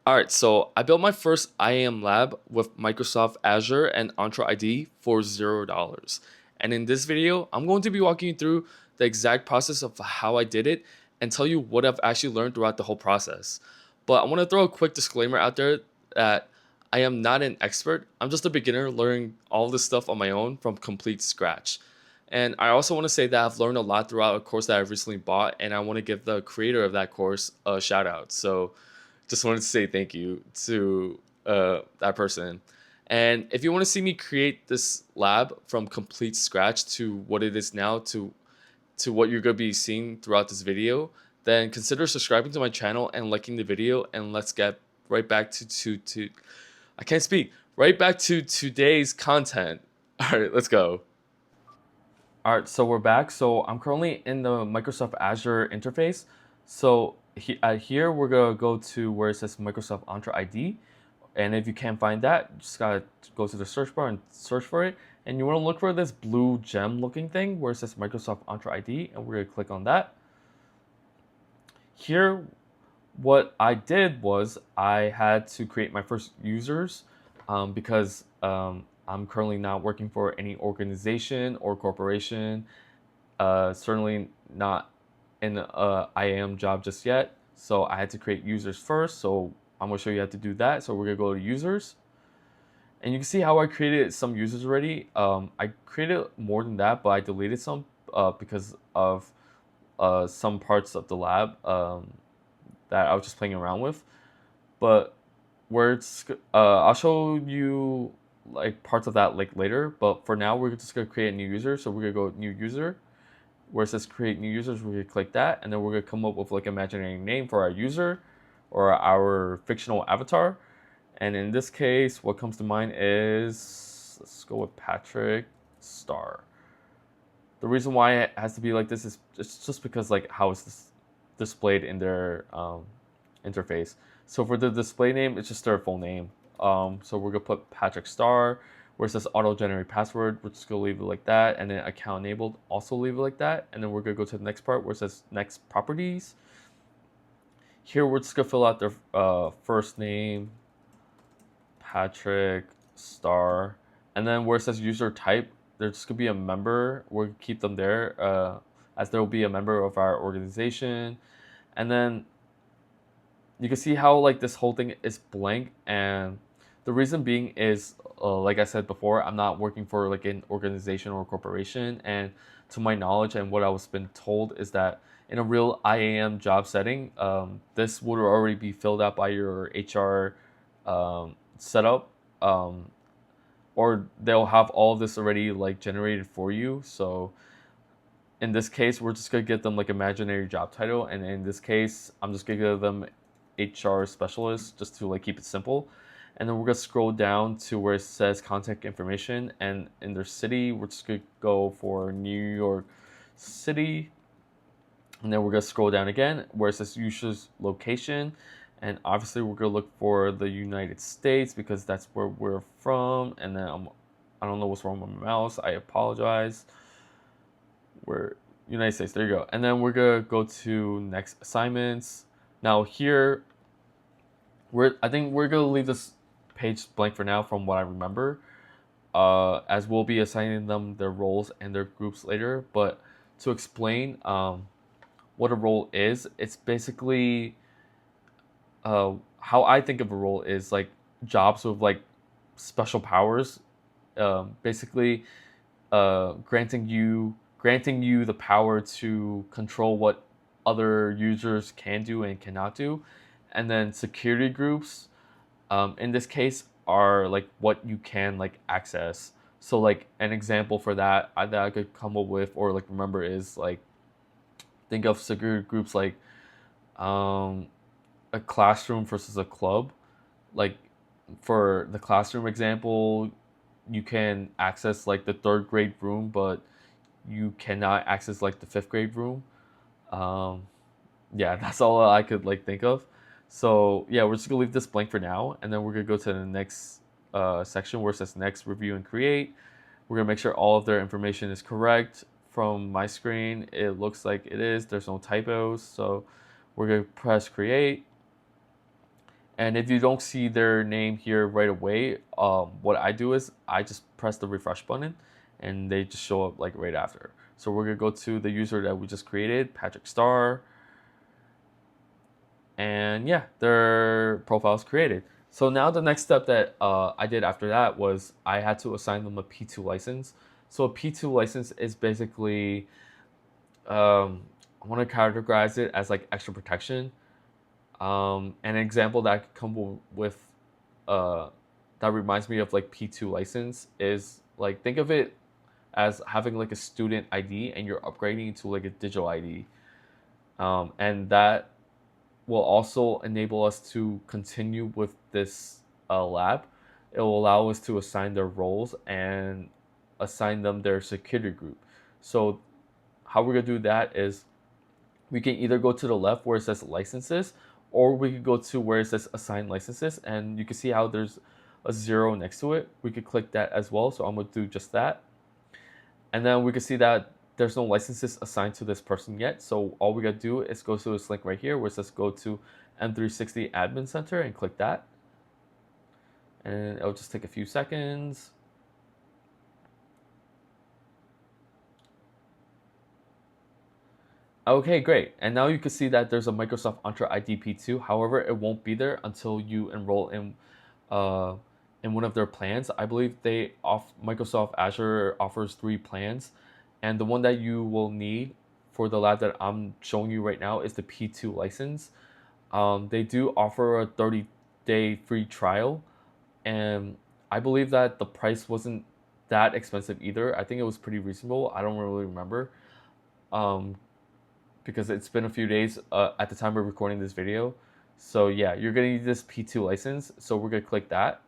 All right, so I built my first IAM Lab with Microsoft Azure and Entra ID for $0. And in this video, I'm going to be walking you through the exact process of how I did it and tell you what I've actually learned throughout the whole process. But I want to throw a quick disclaimer out there that I am not an expert. I'm just a beginner learning all this stuff on my own from complete scratch. And I also want to say that I've learned a lot throughout a course that I've recently bought, and I want to give the creator of that course a shout out. So just wanted to say thank you to that person. And if you want to see me create this lab from complete scratch to what it is now to what you're going to be seeing throughout this video, then consider subscribing to my channel and liking the video. And let's get right back to I can't speak. Right back to today's content. All right, let's go. All right, so we're back. So I'm currently in the Microsoft Azure interface. So here we're gonna go to where it says Microsoft Entra ID, and if you can't find that, you just gotta go to the search bar and search for it. And you want to look for this blue gem looking thing where it says Microsoft Entra ID, and we're gonna click on that. Here, what I did was I had to create my first users because I'm currently not working for any organization or corporation. Certainly not in a IAM job just yet. So I had to create users first. So I'm gonna show you how to do that. So we're gonna go to users. And you can see how I created some users already. I created more than that, but I deleted some because of some parts of the lab that I was just playing around with. But where it's, I'll show you like parts of that like later. But for now, we're just gonna create a new user. So we're gonna go new user, where it says create new users. We're gonna click that, and then we're gonna come up with like an imaginary name for our user or our fictional avatar. And in this case, what comes to mind is, let's go with Patrick Star. The reason why it has to be like this is it's just because like how it's displayed in their interface. So for the display name, it's just their full name. So we're gonna put Patrick Star, where it says auto generate password. We're just gonna leave it like that, and then account enabled, also leave it like that. And then we're gonna go to the next part where it says next properties. Here we're just gonna fill out their first name, Patrick Star, and then where it says user type, there's just gonna be a member. We'll keep them there as there will be a member of our organization. And then you can see how like this whole thing is blank, and the reason being is like I said before, I'm not working for like an organization or corporation, and to my knowledge and what I was been told is that in a real IAM job setting, this would already be filled out by your HR setup, or they'll have all of this already like generated for you. So in this case, we're just gonna give them like imaginary job title, and in this case, I'm just gonna give them HR specialist just to like keep it simple. And then we're gonna scroll down to where it says contact information, and in their city, we're just gonna go for New York City. And then we're gonna scroll down again where it says user's location, and obviously we're gonna look for the United States because that's where we're from. And then I don't know what's wrong with my mouse. I apologize. We're United States. There you go. And then we're gonna go to next assignments. Now here, I think we're gonna leave this page blank for now, from what I remember, as we'll be assigning them their roles and their groups later. But to explain what a role is, it's basically how I think of a role is like jobs with like special powers, basically granting you the power to control what other users can do and cannot do. And then security groups, in this case, are like what you can like access. So like an example for that that I could come up with or like remember is like, think of security groups like a classroom versus a club. Like for the classroom example, you can access like the third grade room, but you cannot access like the fifth grade room. Yeah, that's all I could like think of. So yeah, we're just gonna leave this blank for now, and then we're gonna go to the next section where it says next review and create. We're gonna make sure all of their information is correct. From my screen, it looks like it is. There's no typos, so we're gonna press create. And if you don't see their name here right away, what I do is I just press the refresh button and they just show up like right after. So we're gonna go to the user that we just created, Patrick Starr, and yeah, their profile is created. So now the next step that I did after that was I had to assign them a P2 license. So a P2 license is basically, I want to categorize it as like extra protection. An example that I could come with uh, that reminds me of like P2 license is like think of it as having like a student ID and you're upgrading to like a digital ID. And that will also enable us to continue with this lab. It will allow us to assign their roles and assign them their security group. So how we're gonna do that is we can either go to the left where it says licenses, or we could go to where it says assign licenses, and you can see how there's a 0 next to it. We could click that as well. So I'm gonna do just that. And then we can see that there's no licenses assigned to this person yet. So all we gotta do is go to this link right here where it says go to M360 Admin Center and click that. And it'll just take a few seconds. Okay, great. And now you can see that there's a Microsoft Entra ID P2. However, it won't be there until you enroll uh, in one of their plans. I believe Microsoft Azure offers 3 plans, and the one that you will need for the lab that I'm showing you right now is the P2 license. They do offer a 30-day free trial, and I believe that the price wasn't that expensive either. I think it was pretty reasonable. I don't really remember. Um, because it's been a few days at the time we're recording this video. So yeah, you're gonna need this P2 license. So we're gonna click that.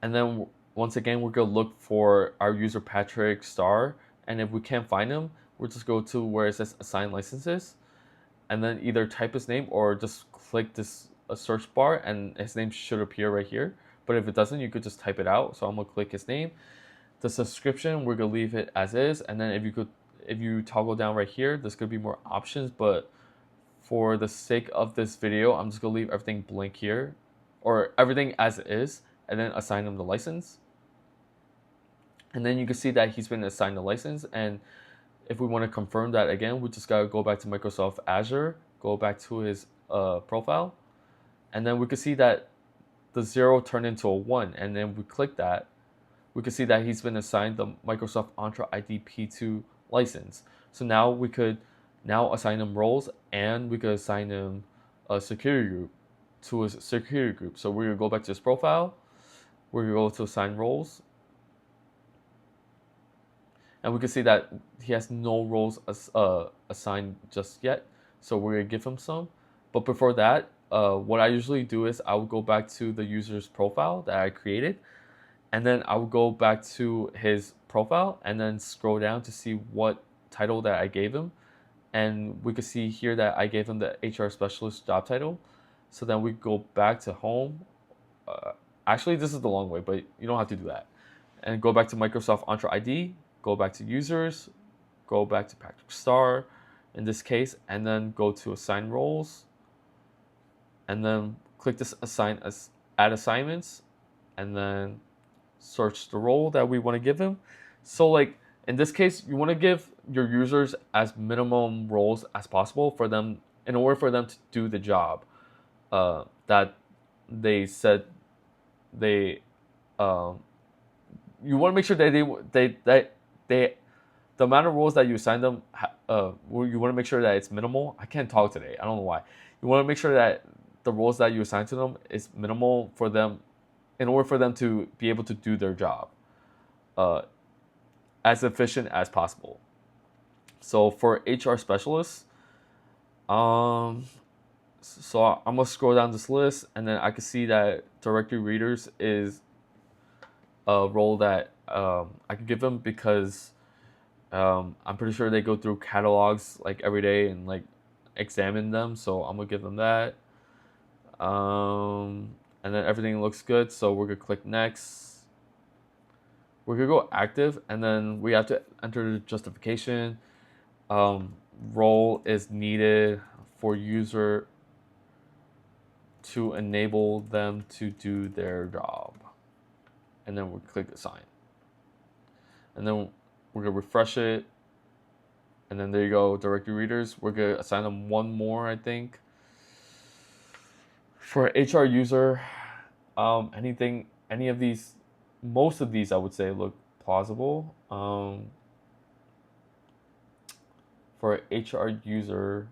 And then once again, we're gonna look for our user Patrick Starr. And if we can't find him, we'll just go to where it says assign licenses. And then either type his name or just click this search bar and his name should appear right here. But if it doesn't, you could just type it out. So I'm gonna click his name. The subscription, we're gonna leave it as is. And then if you toggle down right here, there's gonna be more options, but for the sake of this video, I'm just gonna leave everything blank here, or everything as is, and then assign him the license. And then you can see that he's been assigned the license, and if we wanna confirm that again, we just gotta go back to Microsoft Azure, go back to his profile, and then we can see that the 0 turned into a 1, and then we click that, we can see that he's been assigned the Microsoft Entra ID P2 license. So now we could assign him roles, and we could assign him a security group to his security group. So we're gonna go back to his profile, we're gonna go to assign roles, and we can see that he has no roles assigned just yet. So we're gonna give him some. But before that, what I usually do is I will go back to the user's profile that I created, and then I will go back to his profile and then scroll down to see what title that I gave him. And we can see here that I gave him the HR specialist job title. So then we go back to home. Actually, this is the long way, but you don't have to do that. And go back to Microsoft Entra ID, go back to users, go back to Patrick Starr in this case, and then go to assign roles. And then click this add assignments, and then search the role that we want to give him. So like in this case, you want to give your users as minimum roles as possible for them in order for them to do the job that they said they. You want to make sure that they the amount of roles that you assign them. You want to make sure that it's minimal. I can't talk today. I don't know why. You want to make sure that the roles that you assign to them is minimal for them in order for them to be able to do their job as efficient as possible. So for HR specialists, so I'm gonna scroll down this list, and then I can see that directory readers is a role that I could give them because I'm pretty sure they go through catalogs like every day and like examine them. So I'm gonna give them that. And then everything looks good, so we're gonna click next. We're gonna go active, and then we have to enter the justification. Role is needed for user to enable them to do their job. And then we'll click assign. And then we're gonna refresh it. And then there you go, directory readers. We're gonna assign them one more, I think. For HR user, any of these, most of these I would say look plausible. For HR user,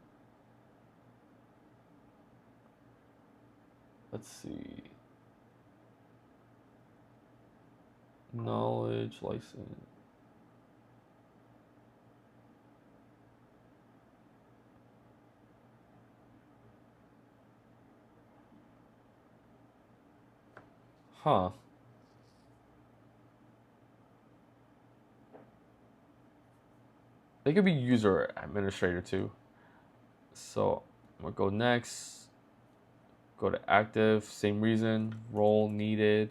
let's see. Knowledge license. Huh. They could be user administrator too. So I'm gonna go next. Go to active, same reason, role needed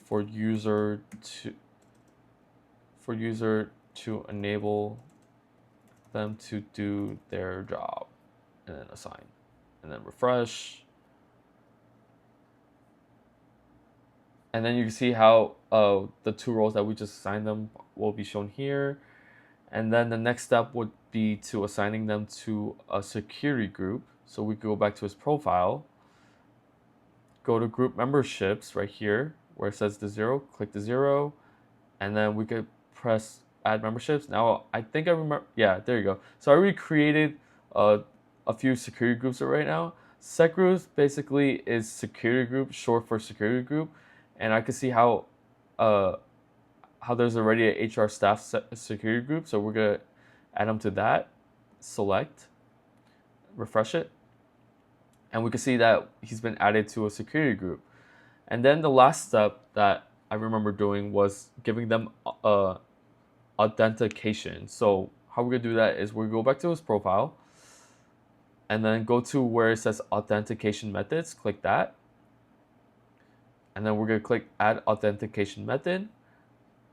for user to enable them to do their job, and then assign, and then refresh. And then you can see how the two roles that we just assigned them will be shown here. And then the next step would be to assigning them to a security group. So we go back to his profile, go to group memberships right here where it says the 0, click the 0, and then we could press add memberships. Now I think I remember, yeah, there you go. So I already created a few security groups right now. Sec groups basically is security group, short for security group, and I can see how there's already a HR staff security group. So we're gonna add them to that. Select, refresh it, and we can see that he's been added to a security group. And then the last step that I remember doing was giving them authentication. So how we're gonna do that is we go back to his profile and then go to where it says authentication methods, click that. And then we're gonna click add authentication method.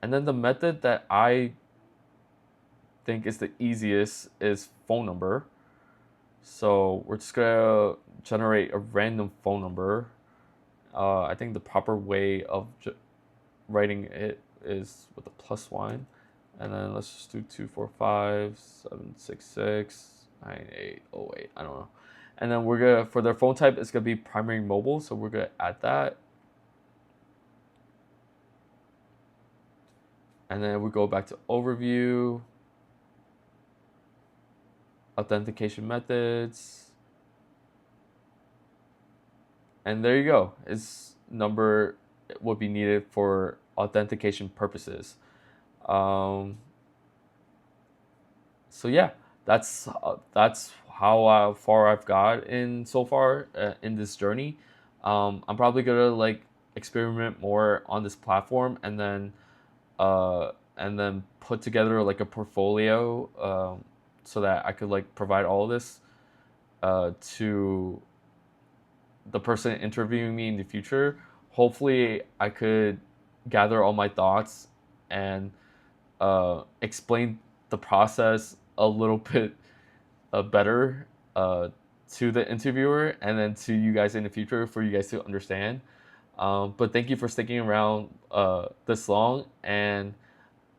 And then the method that I think is the easiest is phone number. So we're just gonna generate a random phone number. I think the proper way of writing it is with a +1. And then let's just do 245-766-9808. I don't know. And then we're gonna, for their phone type, it's gonna be primary mobile. So we're gonna add that. And then we go back to overview, authentication methods. And there you go. Its number would be needed for authentication purposes. So yeah, that's how far I've got in so far in this journey. I'm probably gonna like experiment more on this platform and then put together like a portfolio so that I could like provide all this to the person interviewing me in the future. Hopefully I could gather all my thoughts and explain the process a little bit better to the interviewer and then to you guys in the future for you guys to understand. But thank you for sticking around this long, and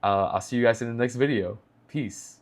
I'll see you guys in the next video. Peace.